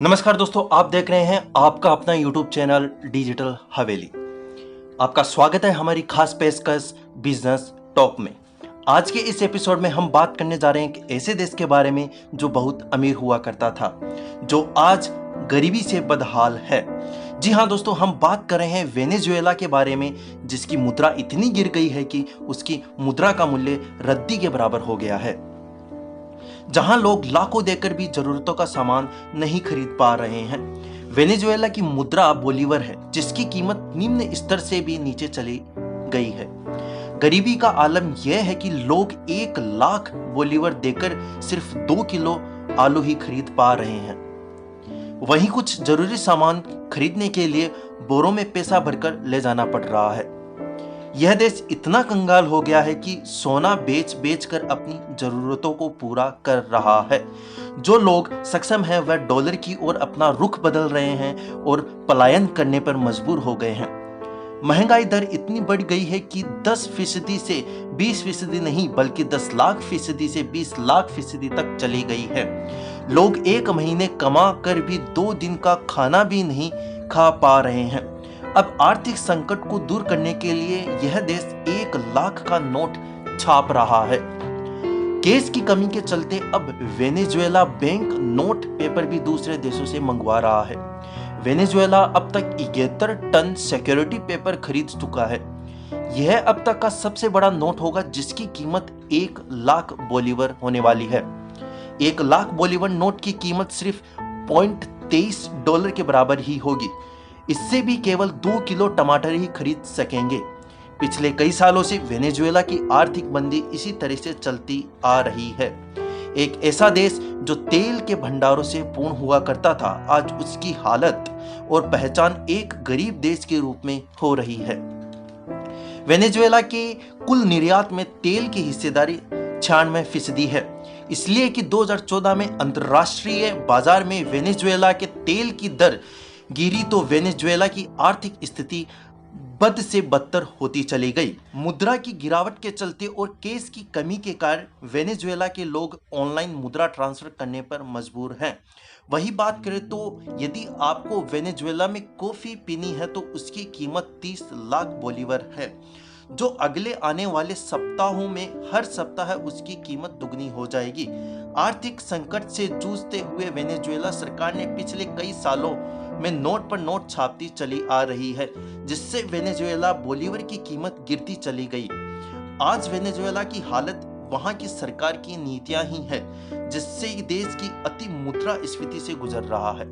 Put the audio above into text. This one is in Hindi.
नमस्कार दोस्तों, आप देख रहे हैं आपका अपना YouTube चैनल डिजिटल हवेली। आपका स्वागत है हमारी खास पेशकश बिजनेस टॉक में। आज के इस एपिसोड में हम बात करने जा रहे हैं एक ऐसे देश के बारे में जो बहुत अमीर हुआ करता था, जो आज गरीबी से बदहाल है। जी हाँ दोस्तों, हम बात कर रहे हैं वेनेजुएला के बारे में, जिसकी मुद्रा इतनी गिर गई है कि उसकी मुद्रा का मूल्य रद्दी के बराबर हो गया है। जहां लोग लाखों देकर भी जरूरतों का सामान नहीं खरीद पा रहे हैं। वेनेजुएला की मुद्रा बोलीवर है, जिसकी कीमत निम्न स्तर से भी नीचे चली गई है। गरीबी का आलम यह है कि लोग 1 लाख बोलीवर देकर सिर्फ 2 किलो आलू ही खरीद पा रहे हैं। वहीं कुछ जरूरी सामान खरीदने के लिए बोरों में पैसा भरकर ले जाना पड़ रहा है। यह देश इतना कंगाल हो गया है कि सोना बेच बेच कर अपनी जरूरतों को पूरा कर रहा है। जो लोग सक्षम हैं वह डॉलर की ओर अपना रुख बदल रहे हैं और पलायन करने पर मजबूर हो गए हैं। महंगाई दर इतनी बढ़ गई है कि 10% से 20% नहीं, बल्कि 10 लाख फीसदी से 20 लाख फीसदी तक चली गई है। लोग 1 महीने कमा कर भी 2 दिन का खाना भी नहीं खा पा रहे हैं। अब आर्थिक संकट को दूर करने के लिए यह देश 1 लाख का नोट छाप रहा है। कैश की कमी के चलते अब वेनेजुएला बैंक नोट पेपर भी दूसरे देशों से मंगवा रहा है। वेनेजुएला अब तक 71 टन सिक्योरिटी पेपर खरीद चुका है। यह अब तक का सबसे बड़ा नोट होगा, जिसकी कीमत 1 लाख बोलीवर होने वाली है। 1 लाख बोलीवर नोट की कीमत सिर्फ $0.23 के बराबर ही होगी। इससे भी केवल 2 किलो टमाटर ही खरीद सकेंगे। पिछले कई सालों से वेनेजुएला की आर्थिक मंदी इसी तरह से चलती आ रही है। एक ऐसा देश जो तेल के भंडारों से पूर्ण हुआ करता था, आज उसकी हालत और पहचान एक गरीब देश के रूप में हो रही है। वेनेजुएला के कुल निर्यात में तेल की हिस्सेदारी 96% है, इसलिए कि 2014 में अंतर्राष्ट्रीय बाजार में वेनेजुएला के तेल की दर गिरी तो वेनेजुएला की आर्थिक स्थिति बद से बदतर होती चली गई। मुद्रा की गिरावट के चलते और कैश की कमी के कारण वेनेजुएला के लोग ऑनलाइन मुद्रा ट्रांसफर करने पर मजबूर हैं। वही बात करें तो यदि आपको वेनेजुएला में कॉफी पीनी है तो उसकी कीमत 30 लाख बोलीवर है, जो अगले आने वाले सप्ताहों में हर सप्ताह उसकी कीमत दुगनी हो जाएगी। आर्थिक संकट से जूझते हुए वेनेजुएला सरकार ने पिछले कई सालों में नोट पर नोट छापती चली आ रही है, जिससे वेनेजुएला बोलीवर की कीमत गिरती चली गई। आज वेनेजुएला की हालत वहां की सरकार की नीतियां ही है, जिससे देश की अति मुद्रास्फीति से गुजर रहा है।